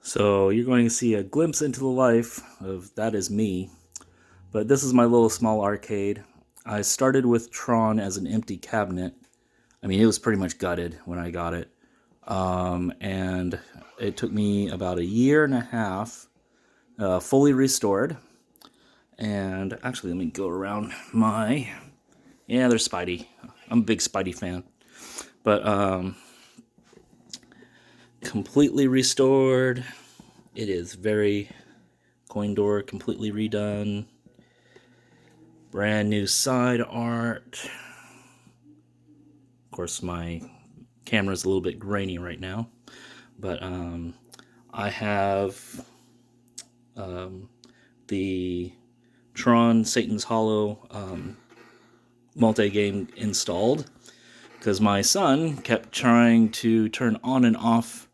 So you're going to see a glimpse into the life of That Is Me. But this is my little small arcade. I started with Tron as an empty cabinet. I mean, it was pretty much gutted when I got it. And it took me about a year and a half, fully restored. And actually, let me go around my... Yeah, there's Spidey. I'm a big Spidey fan. But completely restored. It is very coin door, completely redone. Brand new side art. Of course, my camera's a little bit grainy right now, but I have the Tron Satan's Hollow multi-game installed because my son kept trying to turn on and off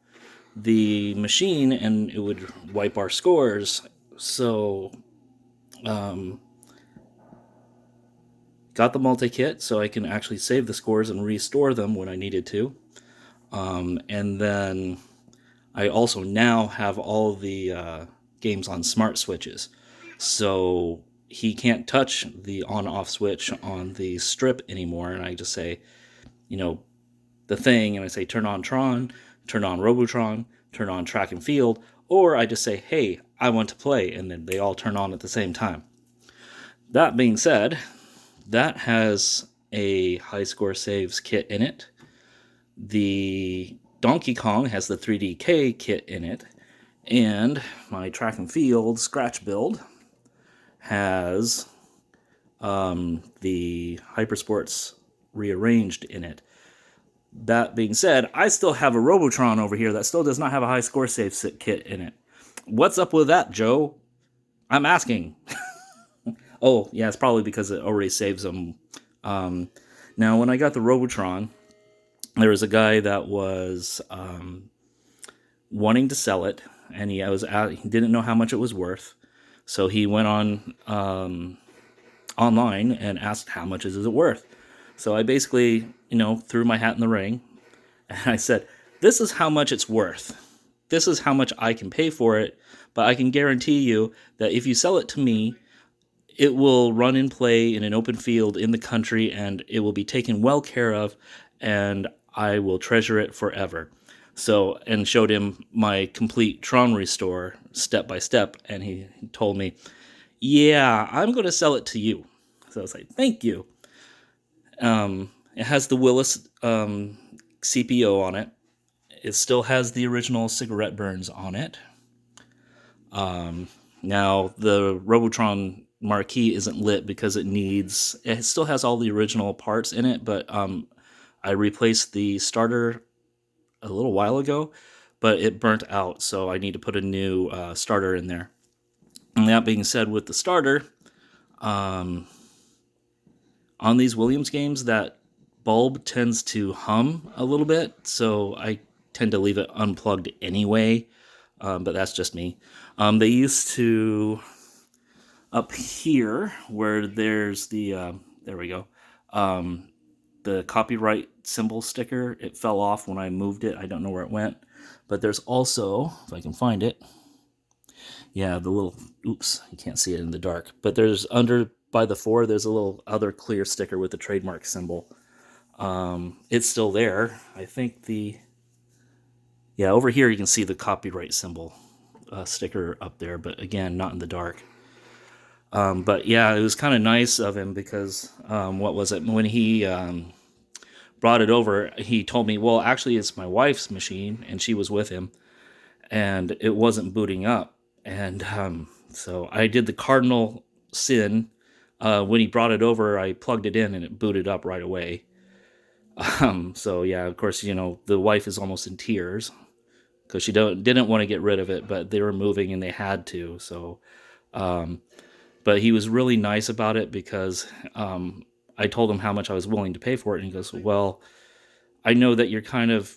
the machine and it would wipe our scores. So got the multi-kit so I can actually save the scores and restore them when I needed to. And then I also now have all the games on smart switches. So he can't touch the on-off switch on the strip anymore. And I just say, the thing, and I say turn on Tron, turn on Robotron, turn on Track and Field, or I just say, hey, I want to play, and then they all turn on at the same time. That being said, that has a high score saves kit in it. The Donkey Kong has the 3DK kit in it, and my Track and Field scratch build has the Hyper Sports Rearranged in it. That being said, I still have a Robotron over here that still does not have a high score save kit in it. What's up with that, Joe? I'm asking. Oh, yeah, it's probably because it already saves them. Now, when I got the Robotron, there was a guy that was wanting to sell it, and he didn't know how much it was worth. So he went on online and asked, how much is it worth? So I basically, threw my hat in the ring, and I said, this is how much it's worth. This is how much I can pay for it, but I can guarantee you that if you sell it to me, it will run and play in an open field in the country, and it will be taken well care of, and I will treasure it forever. So, and showed him my complete Tron restore step by step, and he told me, yeah, I'm going to sell it to you. So I was like, thank you. It has the Willis CPO on it. It still has the original cigarette burns on it. Now, the Robotron marquee isn't lit because it still has all the original parts in it, but I replaced the starter a little while ago, but it burnt out, so I need to put a new starter in there. And that being said, with the starter, on these Williams games, that bulb tends to hum a little bit, so I tend to leave it unplugged anyway, but that's just me. They used to, up here, where there's the, there we go, the copyright symbol sticker, it fell off when I moved it. I don't know where it went, but there's also, if I can find it, yeah, the little, oops, you can't see it in the dark, but there's under, by the 4, there's a little other clear sticker with the trademark symbol. It's still there. I think over here you can see the copyright symbol sticker up there, but again, not in the dark. But yeah, it was kind of nice of him because, what was it? When he brought it over, he told me, well, actually, it's my wife's machine, and she was with him, and it wasn't booting up. And so I did the cardinal sin. When he brought it over, I plugged it in, and it booted up right away. So yeah, of course, the wife is almost in tears because she didn't want to get rid of it, but they were moving and they had to. So, but he was really nice about it because I told him how much I was willing to pay for it, and he goes, well, I know that you're kind of,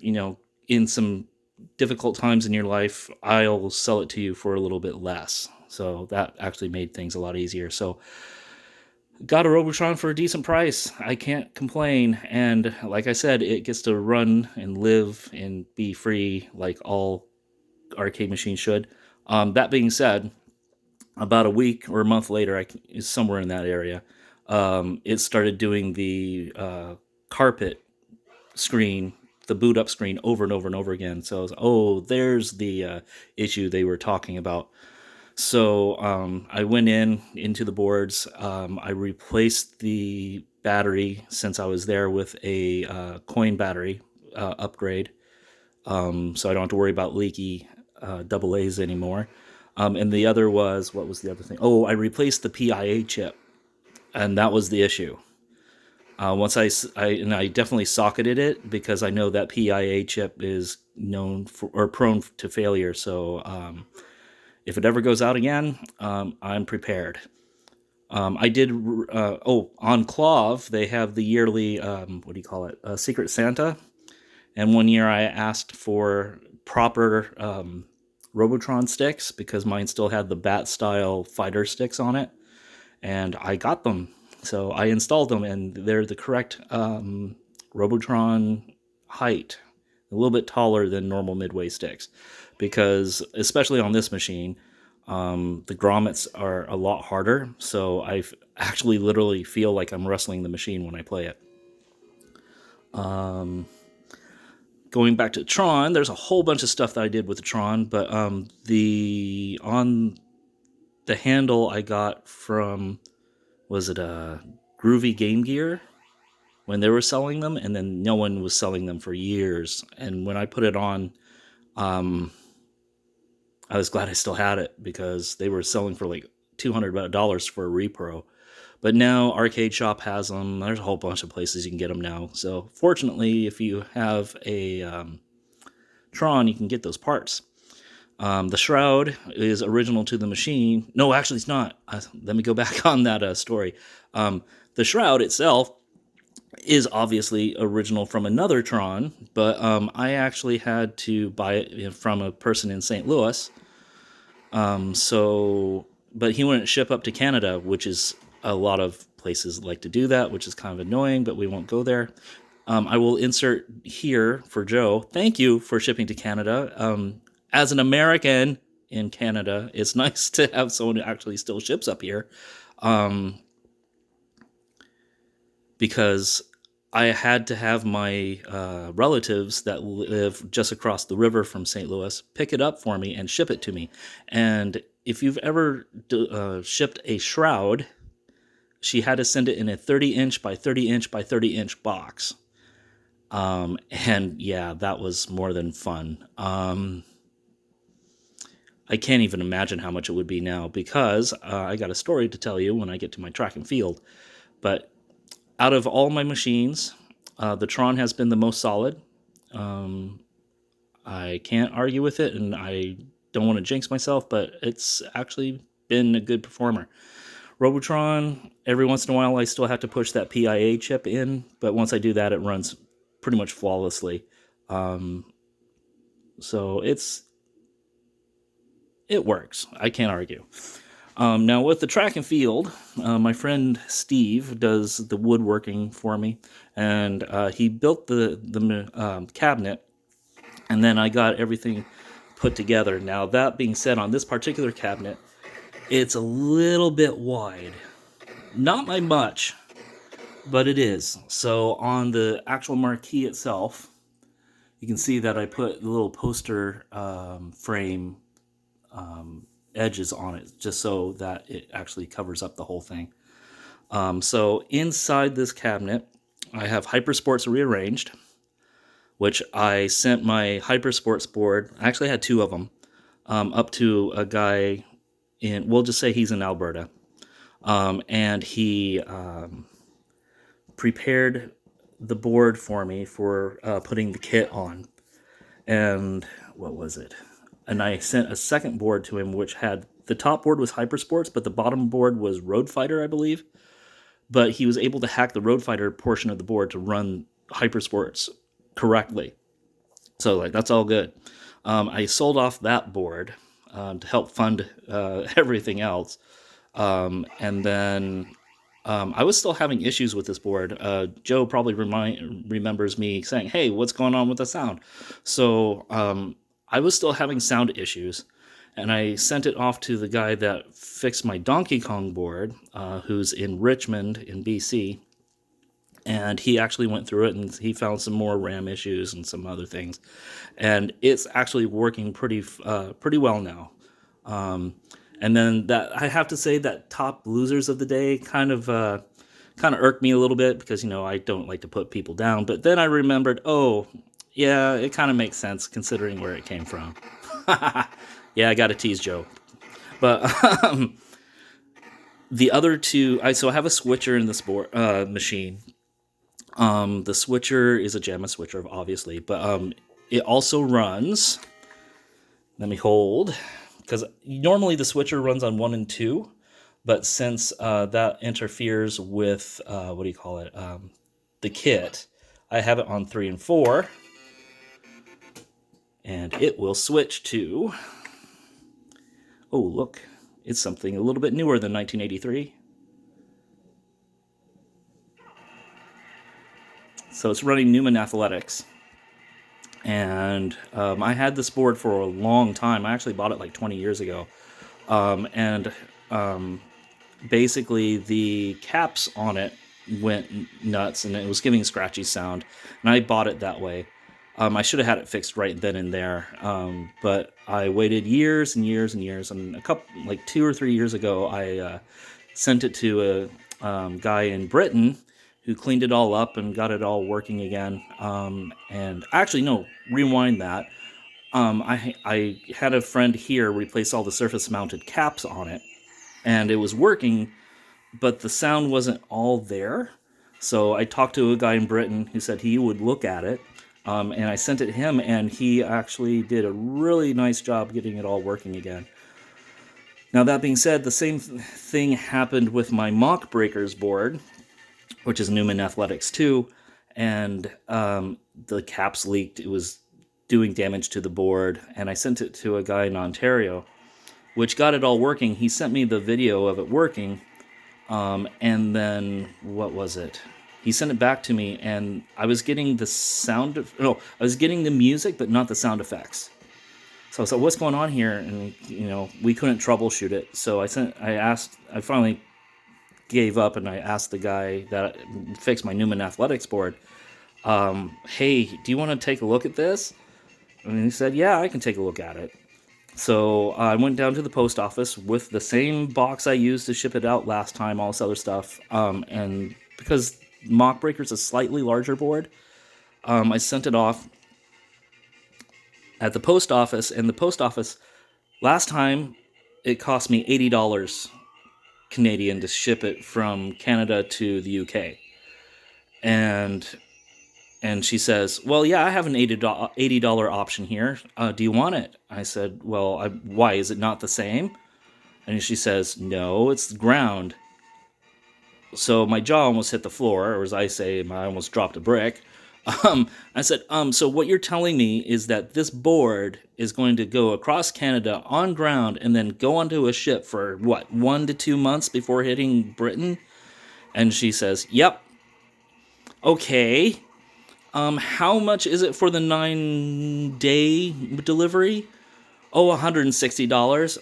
in some difficult times in your life. I'll sell it to you for a little bit less. So that actually made things a lot easier. So got a Robotron for a decent price. I can't complain. And like I said, it gets to run and live and be free like all arcade machine should. That being said, about a week or a month later, somewhere in that area, it started doing the carpet screen, the boot up screen, over and over and over again. So I was, oh, there's the issue they were talking about. So I went into the boards. I replaced the battery since I was there with a coin battery upgrade, so I don't have to worry about leaky double A's anymore. And the other was, what was the other thing? Oh, I replaced the PIA chip, and that was the issue. Once I definitely socketed it because I know that PIA chip is known for or prone to failure. So if it ever goes out again, I'm prepared. I did. On Clove they have the yearly what do you call it? Secret Santa, and one year I asked for proper Robotron sticks because mine still had the bat style fighter sticks on it, and I got them. So I installed them, and they're the correct Robotron height, a little bit taller than normal midway sticks, because especially on this machine, the grommets are a lot harder. So I actually literally feel like I'm wrestling the machine when I play it. Going back to Tron, there's a whole bunch of stuff that I did with the Tron, but the handle I got from, was it Groovy Game Gear when they were selling them, and then no one was selling them for years. And when I put it on, I was glad I still had it because they were selling for like $200 for a repro. But now Arcade Shop has them. There's a whole bunch of places you can get them now. So fortunately, if you have a Tron, you can get those parts. The shroud is original to the machine. No, actually, it's not. Let me go back on that story. The shroud itself is obviously original from another Tron, but I actually had to buy it from a person in St. Louis. But he wouldn't ship up to Canada, which is a lot of places like to do that, which is kind of annoying, but we won't go there. I will insert here for Joe. Thank you for shipping to Canada. As an American in Canada, it's nice to have someone who actually still ships up here. Because I had to have my relatives that live just across the river from St. Louis pick it up for me and ship it to me. And if you've ever shipped a shroud, she had to send it in a 30-inch by 30-inch by 30-inch box. And yeah, that was more than fun. I can't even imagine how much it would be now because I got a story to tell you when I get to my track and field. But out of all my machines, the Tron has been the most solid. I can't argue with it, and I don't want to jinx myself, but it's actually been a good performer. Robotron, every once in a while I still have to push that PIA chip in, but once I do that, it runs pretty much flawlessly. So it works. I can't argue. Now with the track and field, my friend Steve does the woodworking for me, and he built the cabinet, and then I got everything put together. Now that being said, on this particular cabinet, it's a little bit wide. Not by much, but it is. So on the actual marquee itself, you can see that I put the little poster frame edges on it just so that it actually covers up the whole thing. So inside this cabinet, I have Hyper Sports Rearranged, which I sent my Hyper Sports board. I actually had two of them up to a guy in, we'll just say he's in Alberta. And he prepared the board for me for putting the kit on. And what was it? And I sent a second board to him, which had, the top board was Hyper Sports, but the bottom board was Road Fighter, I believe. But he was able to hack the Road Fighter portion of the board to run Hyper Sports correctly. So like that's all good. I sold off that board to help fund everything else. And then I was still having issues with this board. Joe probably remembers me saying, hey, what's going on with the sound? So I was still having sound issues, and I sent it off to the guy that fixed my Donkey Kong board, who's in Richmond in BC, and he actually went through it and he found some more RAM issues and some other things, and it's actually working pretty well now. And then that, I have to say that top losers of the day kind of irked me a little bit, because I don't like to put people down. But then I remembered, oh yeah, it kind of makes sense considering where it came from. Yeah, I got to tease Joe. But the other two, I have a switcher in this board machine. The switcher is a JAMA switcher, obviously, but it also runs. Let me hold, because normally the switcher runs on 1 and 2, but since that interferes with the kit, I have it on 3 and 4, and it will switch to. Oh, look, it's something a little bit newer than 1983. So it's running Newman Athletics. And I had this board for a long time. I actually bought it like 20 years ago. Basically the caps on it went nuts, and it was giving a scratchy sound. And I bought it that way. I should have had it fixed right then and there. But I waited years and years and years. And 2 or 3 years ago, I sent it to a guy in Britain who cleaned it all up and got it all working again. And actually, no, rewind that. I had a friend here replace all the surface-mounted caps on it, and it was working, but the sound wasn't all there. So I talked to a guy in Britain who said he would look at it, and I sent it to him, and he actually did a really nice job getting it all working again. Now, that being said, the same thing happened with my Mock Breakers board, which is Newman Athletics 2, and the caps leaked. It was doing damage to the board, and I sent it to a guy in Ontario, which got it all working. He sent me the video of it working, and then, what was it? He sent it back to me, and I was getting the I was getting the music, but not the sound effects. So I said, what's going on here? And, we couldn't troubleshoot it. So I finally gave up, and I asked the guy that fixed my Newman Athletics board, hey, do you want to take a look at this? And he said, yeah, I can take a look at it. So I went down to the post office with the same box I used to ship it out last time, all this other stuff. And because Mock Breaker's a slightly larger board, I sent it off at the post office, and the post office, last time, it cost me $80 Canadian to ship it from Canada to the UK. And she says, well, yeah, I have an $80 option here. Do you want it? I said, well, why? Is it not the same? And she says, no, it's ground. So my jaw almost hit the floor, or as I say, I almost dropped a brick. I said, so what you're telling me is that this board is going to go across Canada on ground and then go onto a ship for, 1 to 2 months before hitting Britain? And she says, yep. Okay. How much is it for the 9-day delivery? Oh, $160.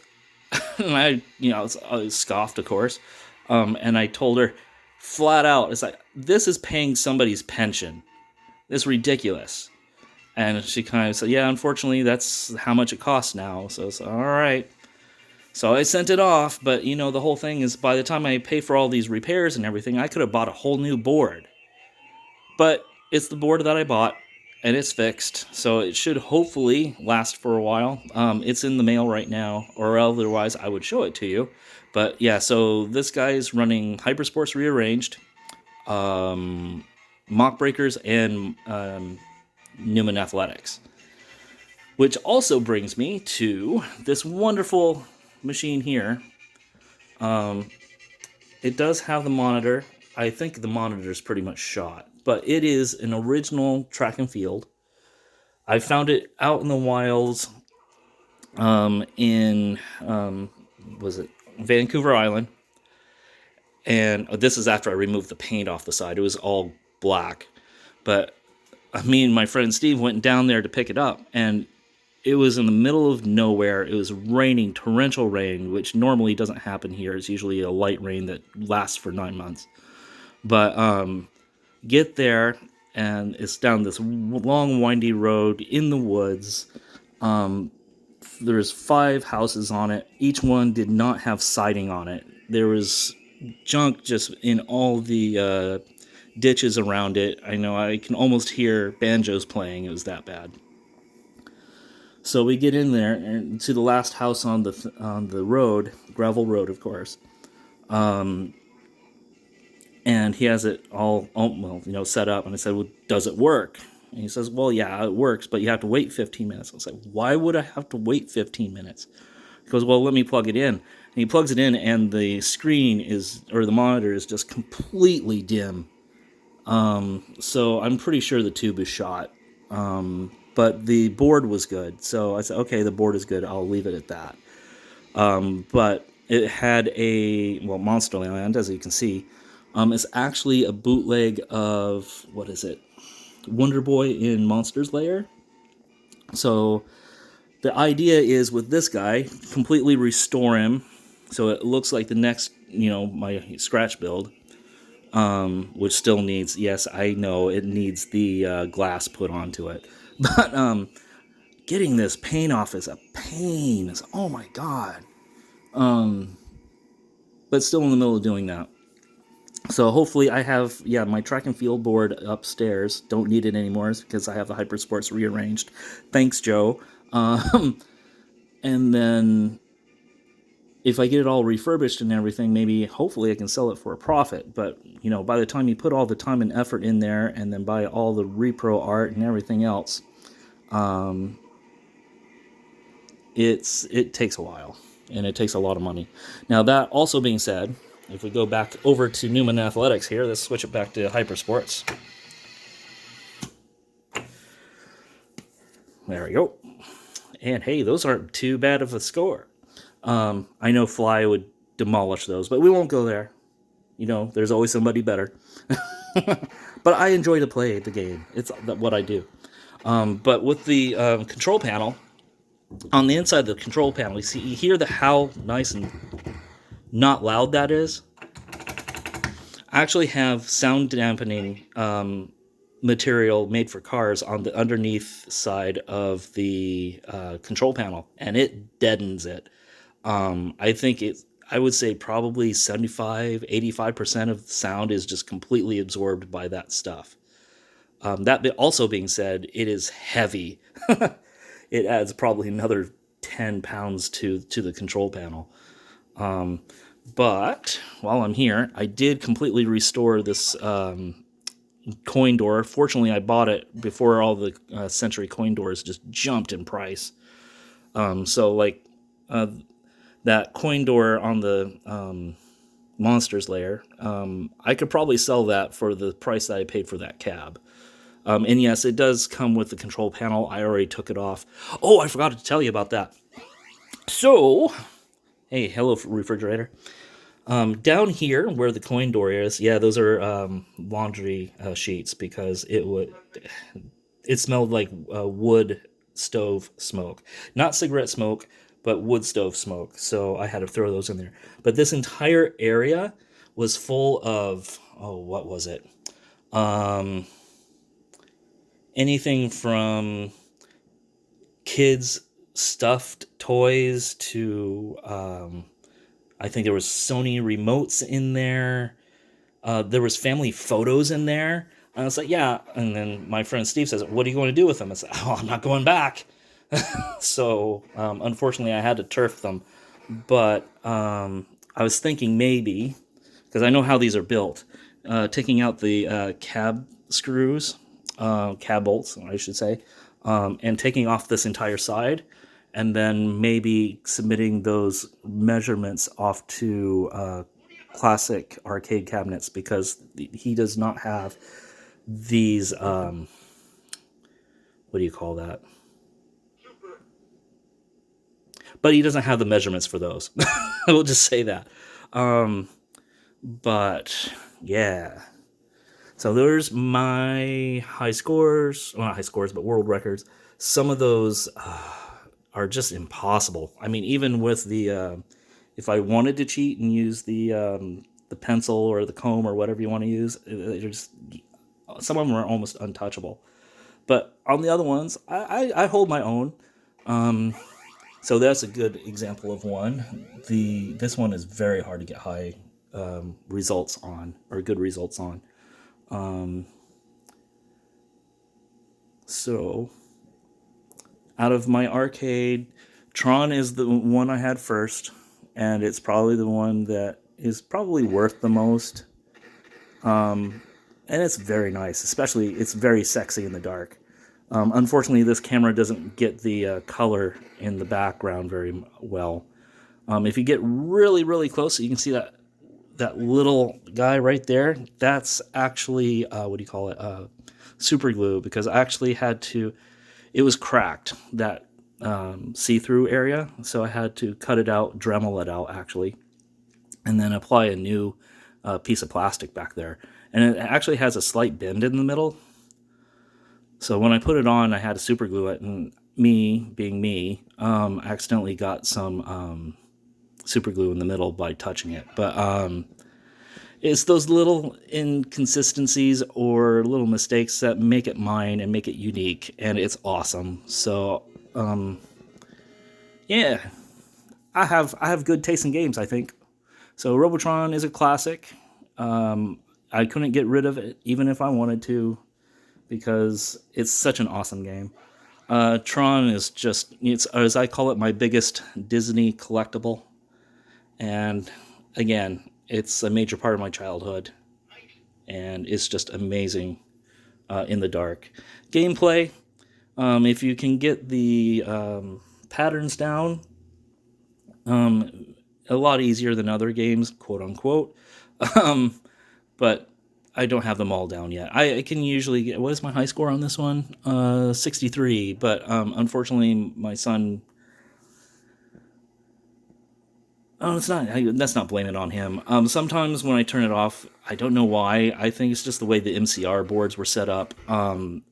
And I scoffed, of course. And I told her flat out, it's like, this is paying somebody's pension. It's ridiculous. And she kind of said, yeah, unfortunately, that's how much it costs now. So it's all right. So I sent it off, but, the whole thing is, by the time I pay for all these repairs and everything, I could have bought a whole new board. But it's the board that I bought, and it's fixed, so it should hopefully last for a while. It's in the mail right now, or otherwise I would show it to you. But yeah, so this guy's running Hyper Sports Rearranged, Mock Breakers, and Newman Athletics. Which also brings me to this wonderful machine here. It does have the monitor. I think the monitor is pretty much shot, but it is an original track and field. I found it out in the wilds in Vancouver Island. And this is after I removed the paint off the side. It was all black. But me and my friend Steve went down there to pick it up. And It was in the middle of nowhere. It was raining, torrential rain, which normally doesn't happen here. It's usually a light rain that lasts for 9 months. But get there, and it's down this long, windy road in the woods. There's 5 houses on it. Each one did not have siding on it. There was junk just in all the ditches around it. I know I can almost hear banjos playing. It was that bad. So we get in there and to the last house on the road, gravel road, of course. And he has it all, set up. And I said, well, does it work? And he says, well, yeah, it works, but you have to wait 15 minutes. I was like, why would I have to wait 15 minutes? He goes, well, let me plug it in. And he plugs it in, and the screen or the monitor is just completely dim. So I'm pretty sure the tube is shot. But the board was good. So I said, okay, the board is good. I'll leave it at that. But it had Monsterland, as you can see. It's actually a bootleg of, what is it? Wonder Boy in Monsters Lair. So the idea is with this guy, completely restore him so it looks like the next, my scratch build, which still needs, yes, I know it needs the glass put onto it. But getting this paint off is a pain. Oh my God. But still in the middle of doing that. So hopefully I have, my track and field board upstairs. Don't need it anymore because I have the Hyper Sports Rearranged. Thanks, Joe. And then if I get it all refurbished and everything, maybe hopefully I can sell it for a profit. But, by the time you put all the time and effort in there and then buy all the repro art and everything else, it takes a while and it takes a lot of money. Now, that also being said, if we go back over to Newman Athletics here, let's switch it back to Hyper Sports. There we go. And hey, those aren't too bad of a score. I know Fly would demolish those, but we won't go there. There's always somebody better. But I enjoy to play the game. It's what I do. But with the control panel, on the inside of the control panel, you hear how nice and not loud that is. I actually have sound dampening material made for cars on the underneath side of the control panel, and it deadens it. I would say probably 75-85% of the sound is just completely absorbed by that stuff. That also being said, it is heavy. It adds probably another 10 pounds to the control panel. But while I'm here, I did completely restore this coin door. Fortunately, I bought it before all the Century coin doors just jumped in price. That coin door on the Monsters Lair, I could probably sell that for the price that I paid for that cab. And yes, it does come with the control panel. I already took it off. Oh, I forgot to tell you about that. So, hey, hello, refrigerator. Down here where the coin door is, those are laundry sheets because it smelled like wood stove smoke. Not cigarette smoke, but wood stove smoke. So I had to throw those in there. But this entire area was full of, what was it? Anything from kids' stuffed toys to, I think there was Sony remotes in there. There was family photos in there. And I was like, yeah. And then my friend Steve says, what are you going to do with them? I said, I'm not going back. So, unfortunately, I had to turf them. But I was thinking maybe, because I know how these are built, taking out the cab screws, cab bolts, I should say, and taking off this entire side, and then maybe submitting those measurements off to classic arcade cabinets, because he does not have these, what do you call that? But he doesn't have the measurements for those. I will just say that. But, yeah. So there's my high scores. Well, not high scores, but world records. Some of those, are just impossible. I mean, even with the if I wanted to cheat and use the pencil or the comb or whatever you want to use, just some of them are almost untouchable. But on the other ones, I hold my own. So that's a good example of one. This one is very hard to get high results on, or good results on. So out of my arcade, Tron is the one I had first, and it's probably the one that is probably worth the most. And it's very nice, especially it's very sexy in the dark. Unfortunately, this camera doesn't get the color in the background very well. If you get really, really close, you can see that little guy right there. That's actually what do you call it? Super glue, because I actually had to. It was cracked, that see-through area, so I had to cut it out, Dremel it out actually, and then apply a new piece of plastic back there. And it actually has a slight bend in the middle. So when I put it on, I had to super glue it, and me, being me, accidentally got some super glue in the middle by touching it. But it's those little inconsistencies or little mistakes that make it mine and make it unique, and it's awesome. So yeah, I have good taste in games, I think. So Robotron is a classic. I couldn't get rid of it even if I wanted to, because it's such an awesome game. Tron is just, it's, as I call it, my biggest Disney collectible. And again, it's a major part of my childhood. And it's just amazing in the dark. Gameplay, if you can get the patterns down, a lot easier than other games, quote unquote. But I don't have them all down yet. I can usually get, what is my high score on this one? 63. But unfortunately, my son. Oh, it's not. That's not blaming it on him. Sometimes when I turn it off, I don't know why. I think it's just the way the MCR boards were set up.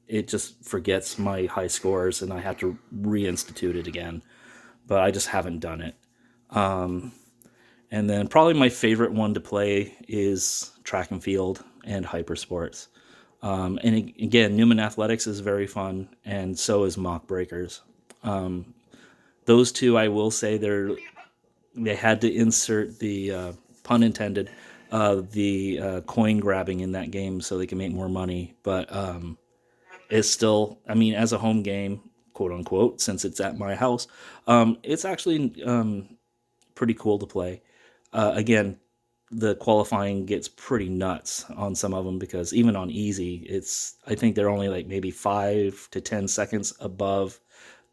It just forgets my high scores, and I have to reinstitute it again. But I just haven't done it. And then probably my favorite one to play is track and field and Hyper Sports. And again, Newman Athletics is very fun, and so is Mock Breakers. Those two, I will say, they had to insert the pun intended the coin grabbing in that game so they can make more money. But it's still, I mean, as a home game, quote unquote, since it's at my house, it's actually pretty cool to play. Again, the qualifying gets pretty nuts on some of them, because even on easy, I think they're only like maybe 5 to 10 seconds above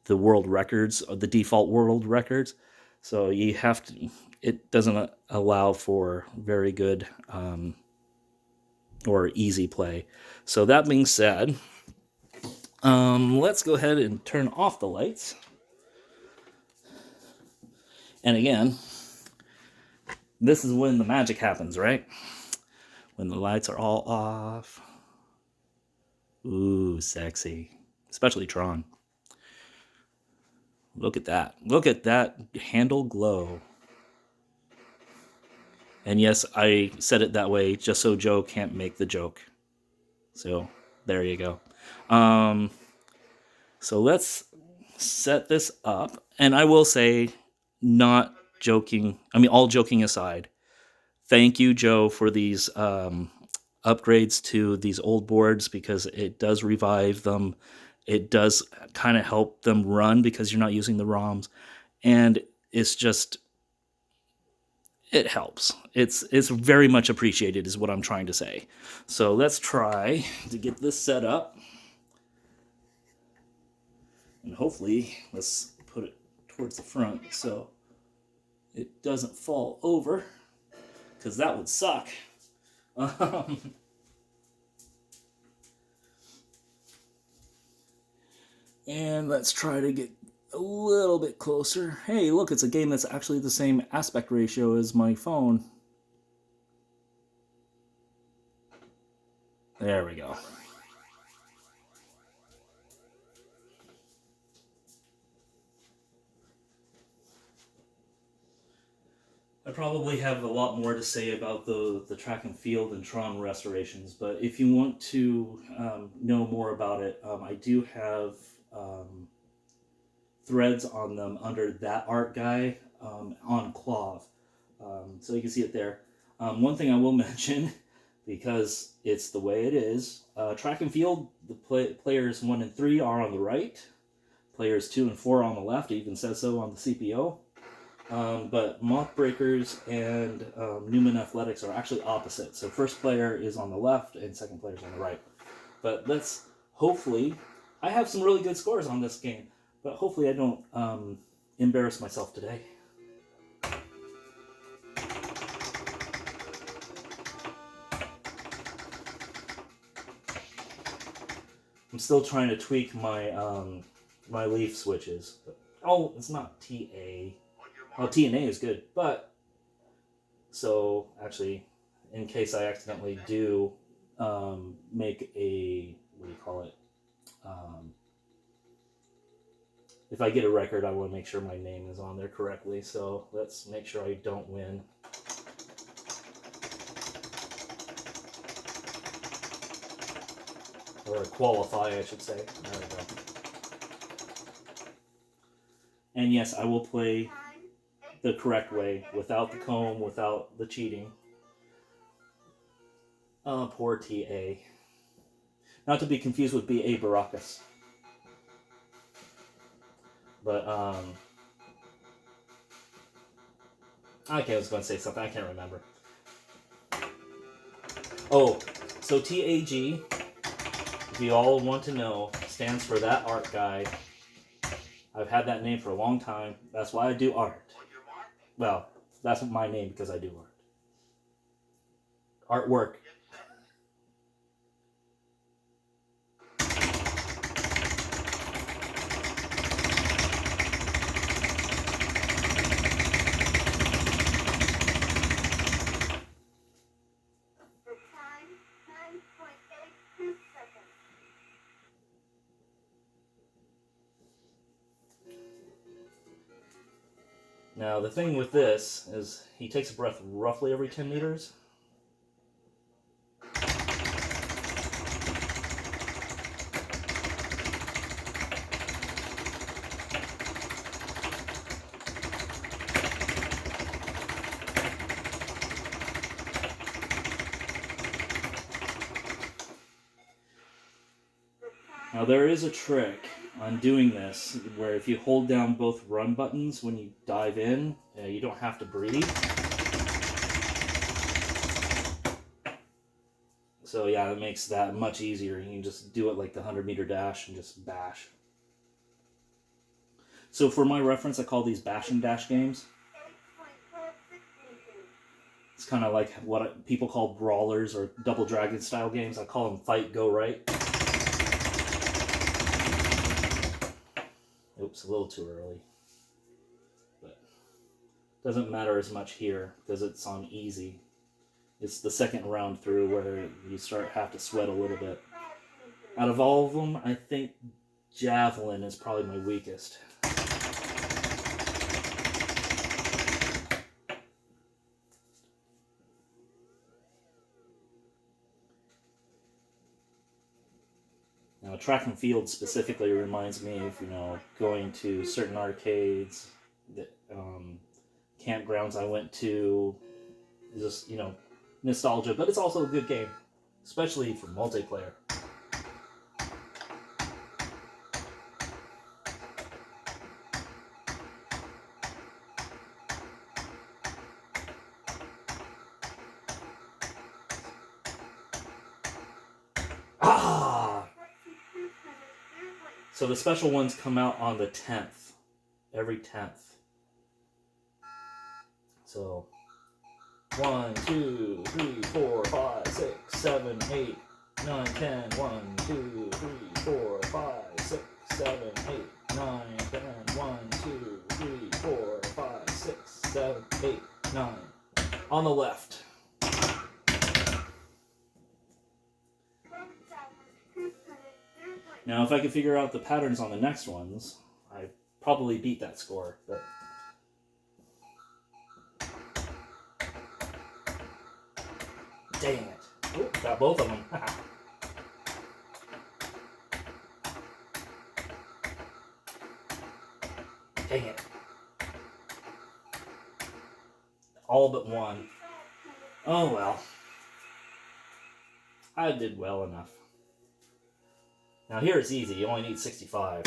the world records, or the default world records. So you have to, it doesn't allow for very good or easy play. So that being said, let's go ahead and turn off the lights. And again, this is when the magic happens, right? When the lights are all off. Ooh, sexy. Especially Tron. Look at that. Look at that handle glow. And yes, I said it that way just so Joe can't make the joke. So, there you go. So let's set this up. And I will say, not joking, I mean, all joking aside, thank you, Joe, for these upgrades to these old boards, because it does revive them. It does kind of help them run because you're not using the ROMs. And it's just, it helps. It's very much appreciated is what I'm trying to say. So let's try to get this set up. And hopefully, let's put it towards the front so it doesn't fall over, because that would suck. And let's try to get a little bit closer. Hey, look, it's a game that's actually the same aspect ratio as my phone. There we go. I probably have a lot more to say about the track and field and Tron restorations, but if you want to know more about it, I do have threads on them under that art guy on Clove. So you can see it there. One thing I will mention, because it's the way it is, track and field, the players 1 and 3 are on the right, players 2 and 4 are on the left. It even says so on the CPO. But Moth Breakers and Newman Athletics are actually opposite. So first player is on the left and second player is on the right. But let's hopefully, I have some really good scores on this game, but hopefully I don't embarrass myself today. I'm still trying to tweak my my leaf switches. Oh, it's not TA. Oh, T and A is good, but so actually, in case I accidentally do make a, what do you call it? If I get a record, I want to make sure my name is on there correctly. So let's make sure I don't win. Or qualify, I should say. There we go. And yes, I will play the correct way, without the comb, without the cheating. Oh, poor TA. Not to be confused with B.A. Baracus. But, okay, I was going to say something. I can't remember. Oh, so TAG, if you all want to know, stands for that art guy. I've had that name for a long time. That's why I do art. Well, that's my name because I do art. Artwork. Now, the thing with this is he takes a breath roughly every 10 meters. Now, there is a trick on doing this where if you hold down both run buttons when you dive in, you don't have to breathe. So yeah, it makes that much easier. You can just do it like the 100-meter dash and just bash. So for my reference, I call these bash and dash games. It's kind of like what people call brawlers or Double Dragon style games. I call them fight, go right. Oops, a little too early. But doesn't matter as much here because it's on easy. It's the second round through where you have to sweat a little bit. Out of all of them, I think javelin is probably my weakest. Now, track and field specifically reminds me of, going to certain arcades, campgrounds I went to, just, nostalgia, but it's also a good game, especially for multiplayer. So the special ones come out on the 10th, every 10th. So 1, 2, 3, 4, 5, 6, 7, 8, 9, 10. 1, 2, 3, 4, 5, 6, 7, 8, 9, 10. 1, 2, 3, 4, 5, 6, 7, 8, 9. On the left. Now, if I could figure out the patterns on the next ones, I'd probably beat that score, but Dang it. Oh, got both of them. Dang it. All but one. Oh well. I did well enough. Now here it's easy. You only need 65.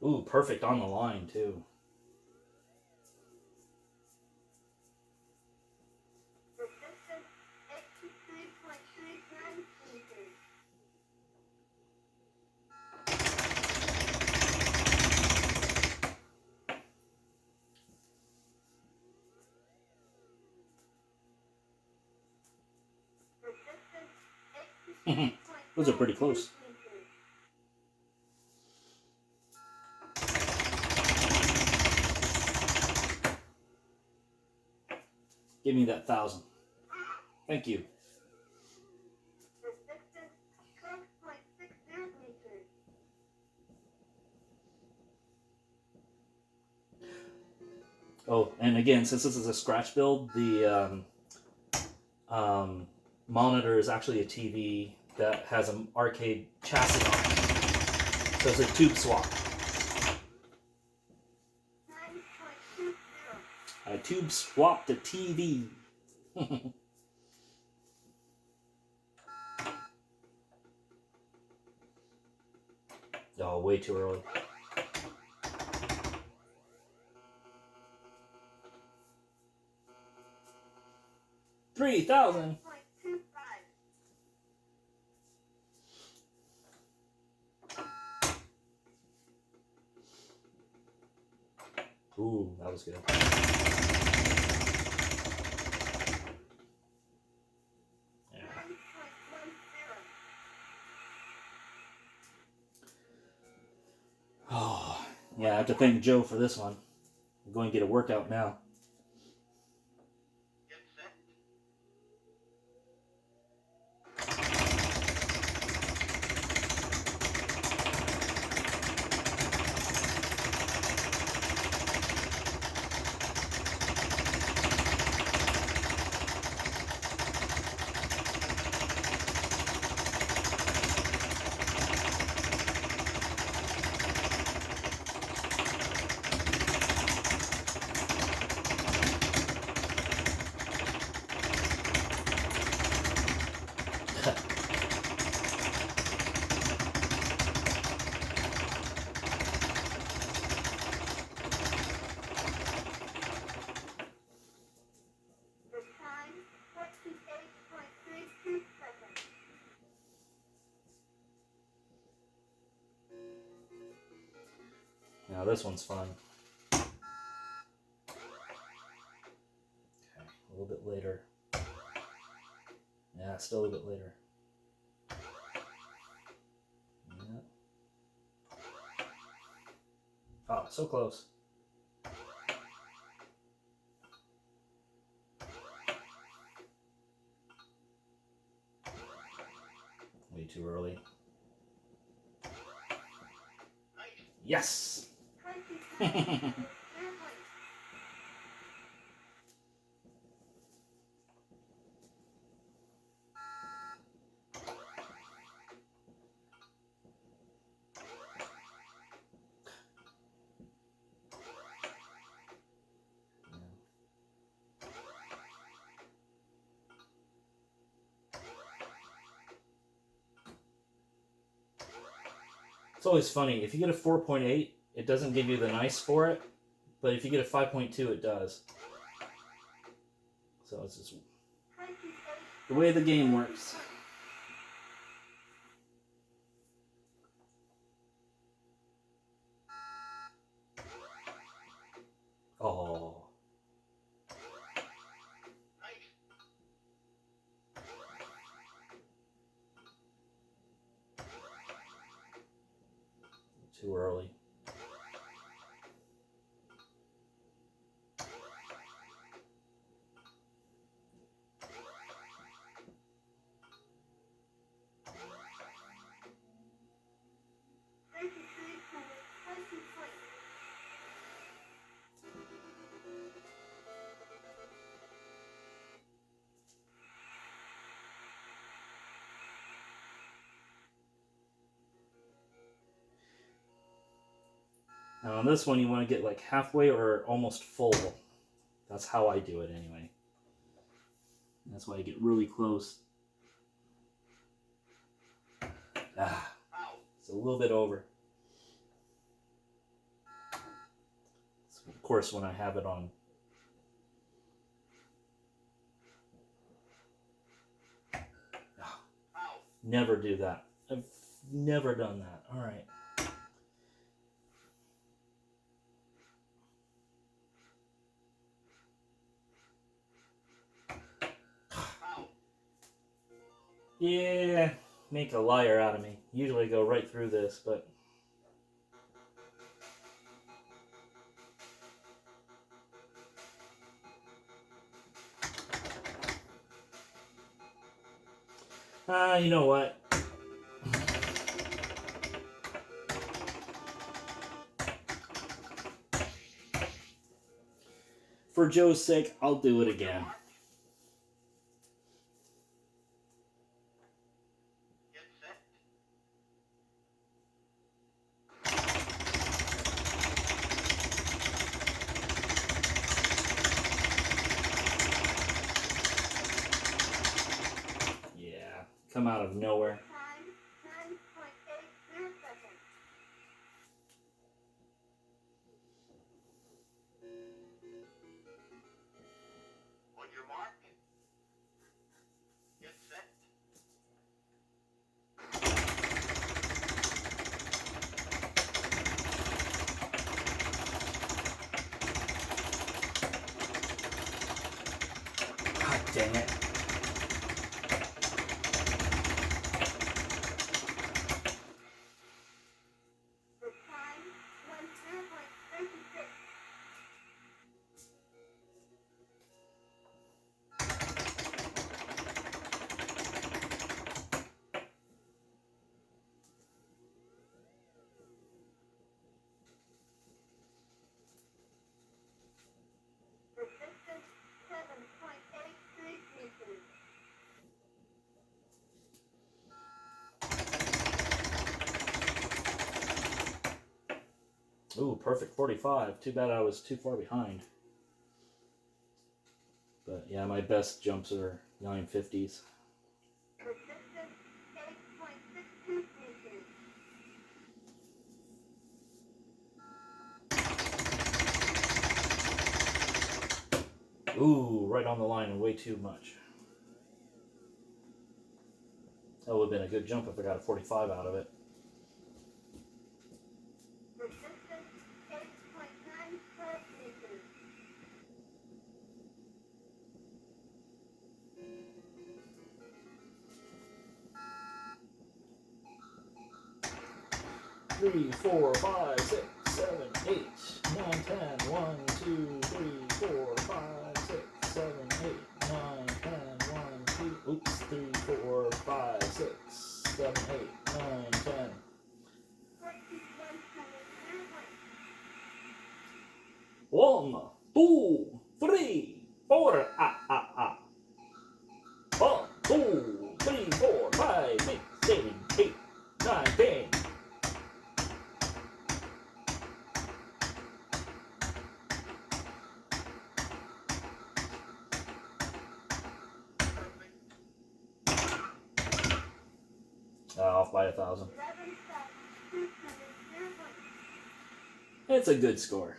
Ooh, perfect on the line too. Those are pretty close. Give me that 1,000. Thank you. Oh, and again, since this is a scratch build, the monitor is actually a TV that has an arcade chassis on it. So it's a tube swap. I tube swapped a TV. Oh, way too early. $3,000. Ooh, that was good. Yeah. Oh, yeah, I have to thank Joe for this one. I'm going to get a workout now. Now this one's fun. Okay, a little bit later. Yeah, still a little bit later. Yeah. Oh, so close. Way too early. Yes! It's always funny. If you get a 4.8, it doesn't give you the nice for it, but if you get a 5.2, it does. So it's just the way the game works. Oh. Too early. Now on this one, you want to get like halfway or almost full. That's how I do it anyway. That's why I get really close. Ah, it's a little bit over. So of course, when I have it on. Never do that. I've never done that. All right. Yeah, make a liar out of me. Usually go right through this, but you know what? For Joe's sake, I'll do it again. Yeah, come out of nowhere. God dang it. Ooh, perfect 45. Too bad I was too far behind. But yeah, my best jumps are 950s. Ooh, right on the line and way too much. That would have been a good jump if I got a 45 out of it. Three, four, five, six, 7, 8, 9, 10. 1, 2, 3, 4, 5, 6, 7, 8, 9, 10. 1, 2. Oops. 3, 4, 5, 6, 7, 8, 9, 10. 1, 2, 3, 4. 1, 2, 3, 4, 5, 6, 7, 8, 9, 10. Off by 1,000. It's a good score.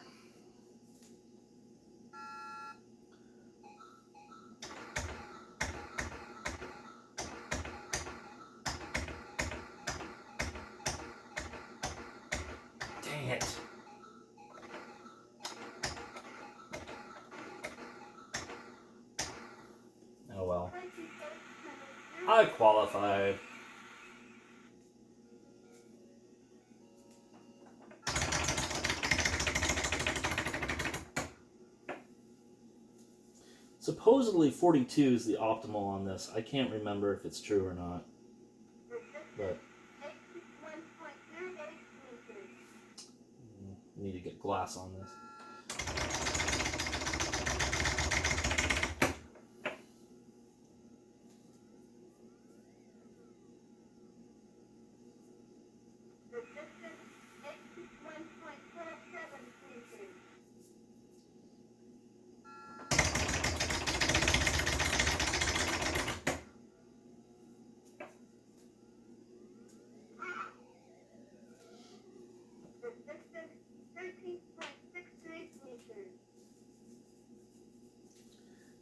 Dang it. Oh well. I qualified. Supposedly 42 is the optimal on this. I can't remember if it's true or not. But need to get glass on this.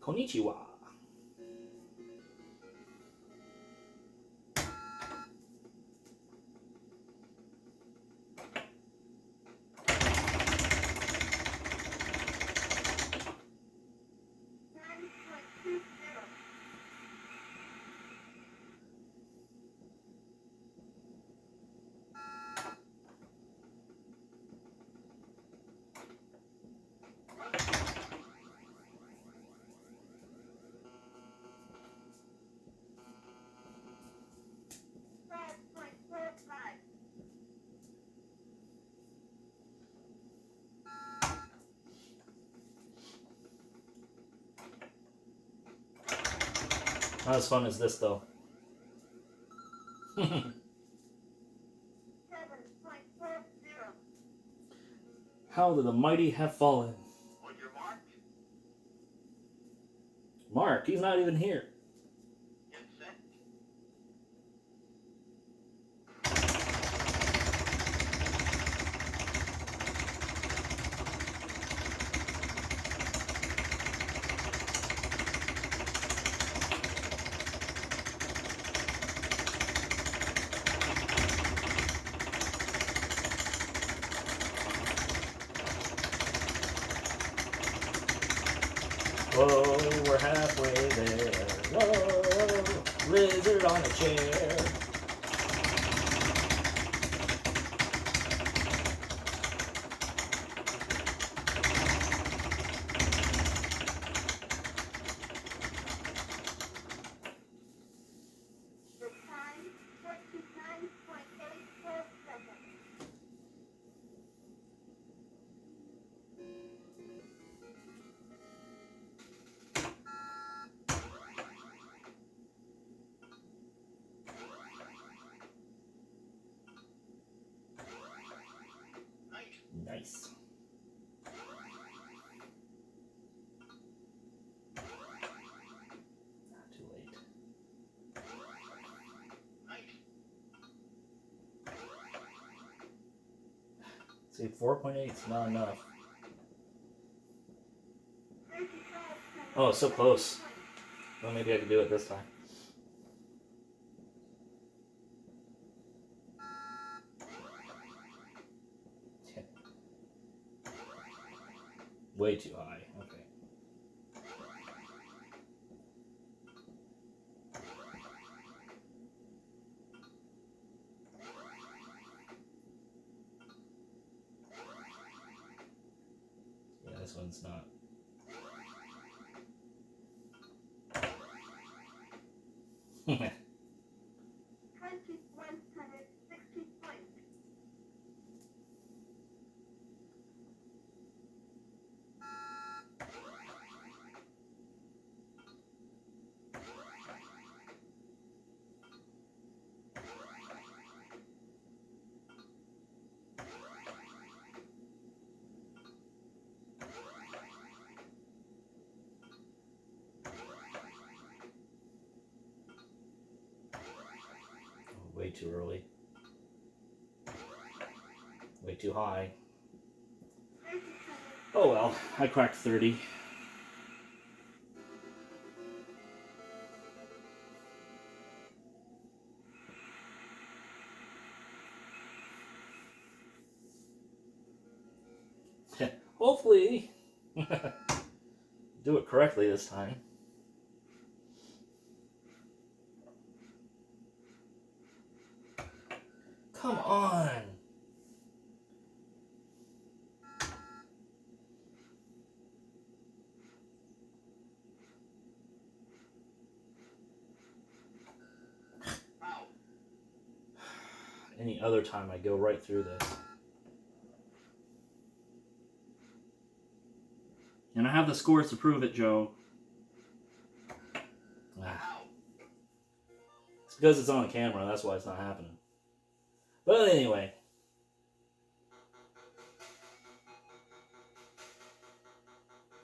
Konnichiwa. Not as fun as this, though. How do the mighty have fallen? On your mark, Mark, he's not even here. get set. Whoa, we're halfway there. Whoa, lizard on a chair. The time, 29.84 seconds. Nice. Not too late. See, 4.8 is not enough. Oh, it's so close. Well, maybe I can do it this time. Way too high. Okay. Yeah, this one's not. Country 160 points. Way too early. Way too high. Oh well, I cracked 30. Hopefully, do it correctly this time. Come on. Any other time I go right through this. And I have the scores to prove it, Joe. It's because it's on the camera, that's why it's not happening. But anyway.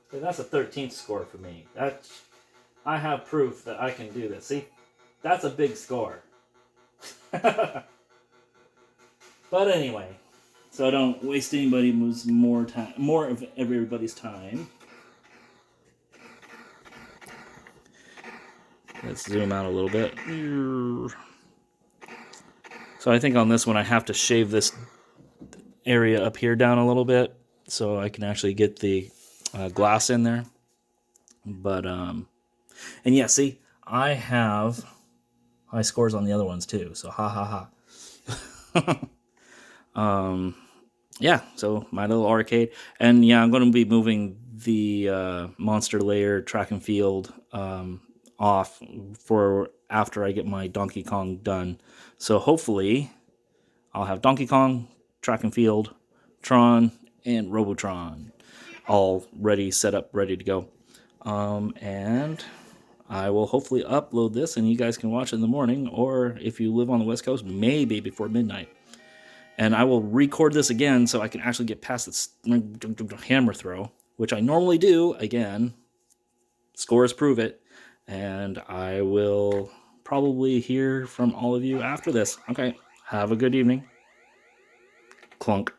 Okay, that's a 13th score for me. I have proof that I can do this. See? That's a big score. But anyway. So I don't waste anybody's more of everybody's time. Let's zoom out a little bit. So I think on this one I have to shave this area up here down a little bit so I can actually get the glass in there. But, and yeah, see, I have high scores on the other ones too, so ha ha ha. Yeah, so my little arcade. And yeah, I'm going to be moving the Monster Lair track and field off for after I get my Donkey Kong done. So hopefully I'll have Donkey Kong, track and field, Tron, and Robotron all ready, set up, ready to go. And I will hopefully upload this and you guys can watch it in the morning, or if you live on the West Coast, maybe before midnight. And I will record this again so I can actually get past this hammer throw, which I normally do. Again, scores prove it. And I will probably hear from all of you after this. Okay, have a good evening. Clunk.